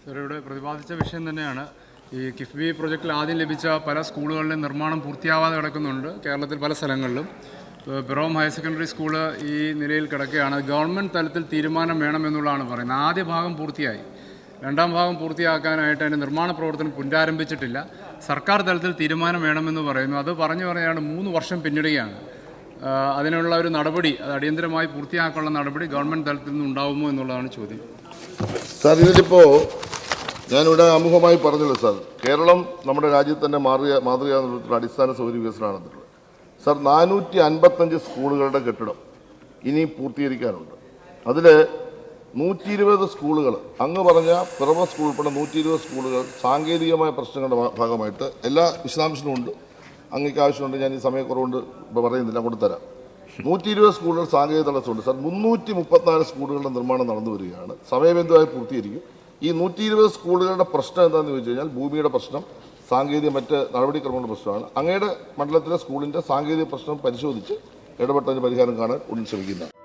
Sir, ഇവിടെ പ്രതിപാദിച്ച വിഷയം തന്നെയാണ്. ഈ കിഫ്ബി പ്രൊജക്റ്റിൽ ആദ്യം ലഭിച്ച പല സ്കൂളുകളിലും നിർമ്മാണം പൂർത്തിയാവാതെ കിടക്കുന്നുണ്ട്. കേരളത്തിൽ പല സ്ഥലങ്ങളിലും പിറവം ഹയർ സെക്കൻഡറി സ്കൂള് ഈ നിലയിൽ കിടക്കുകയാണ്. ഗവൺമെൻറ് തലത്തിൽ തീരുമാനം വേണമെന്നുള്ളതാണ് പറയുന്നത്. ആദ്യ ഭാഗം പൂർത്തിയായി, രണ്ടാം ഭാഗം പൂർത്തിയാക്കാനായിട്ട് അതിൻ്റെ നിർമ്മാണ പ്രവർത്തനം പുനരാരംഭിച്ചിട്ടില്ല. സർക്കാർ തലത്തിൽ തീരുമാനം വേണമെന്ന് പറയുന്നു. അത് പറഞ്ഞാണ് 3 വർഷം പിന്നിടുകയാണ്. അതിനുള്ള ഒരു നടപടി, അത് അടിയന്തരമായി പൂർത്തിയാക്കാനുള്ള നടപടി ഗവൺമെൻറ് തലത്തിൽ നിന്ന് ഉണ്ടാവുമോ എന്നുള്ളതാണ് ചോദ്യം. സാർ, ഇതിലിപ്പോൾ ഞാനിവിടെ ആമുഖമായി പറഞ്ഞല്ലോ സാർ, കേരളം നമ്മുടെ രാജ്യത്ത് തന്നെ മാതൃകയാണെന്നുള്ള അടിസ്ഥാന സൗകര്യ വികസനമാണെന്നുള്ളത്. സാർ, 455 സ്കൂളുകളുടെ കെട്ടിടം ഇനി പൂർത്തീകരിക്കാനുണ്ട്. അതിൽ 120 സ്കൂളുകൾ, അങ്ങ് പറഞ്ഞ പിറവം സ്കൂൾ ഉൾപ്പെടെ 120 സ്കൂളുകൾ സാങ്കേതികമായ പ്രശ്നങ്ങളുടെ ഭാഗമായിട്ട് എല്ലാ വിശദാംശങ്ങളും ഉണ്ട്. അങ്ങേക്ക് ആവശ്യമുണ്ട്, ഞാൻ ഈ സമയക്കുറവുകൊണ്ട് ഇപ്പോൾ പറയുന്നില്ല, കൊടുത്തരാം. 120 സ്കൂളുകൾ സാങ്കേതിക തടസ്സമുണ്ട് സാർ. 334 സ്കൂളുകളുടെ നിർമ്മാണം നടന്നു വരികയാണ്, സമയബന്ധിതമായി പൂർത്തീകരിക്കും. ഈ 120 സ്കൂളുകളുടെ പ്രശ്നം എന്താണെന്ന് ചോദിച്ചു കഴിഞ്ഞാൽ ഭൂമിയുടെ പ്രശ്നം, സാങ്കേതിക മറ്റ് നടപടിക്രമങ്ങളുടെ പ്രശ്നമാണ്. അങ്ങയുടെ മണ്ഡലത്തിലെ സ്കൂളിൻ്റെ സാങ്കേതിക പ്രശ്നം പരിശോധിച്ച് ഇടപെട്ടതിന് പരിഹാരം കാണാൻ ഉടൻ ശ്രമിക്കുന്നതാണ്.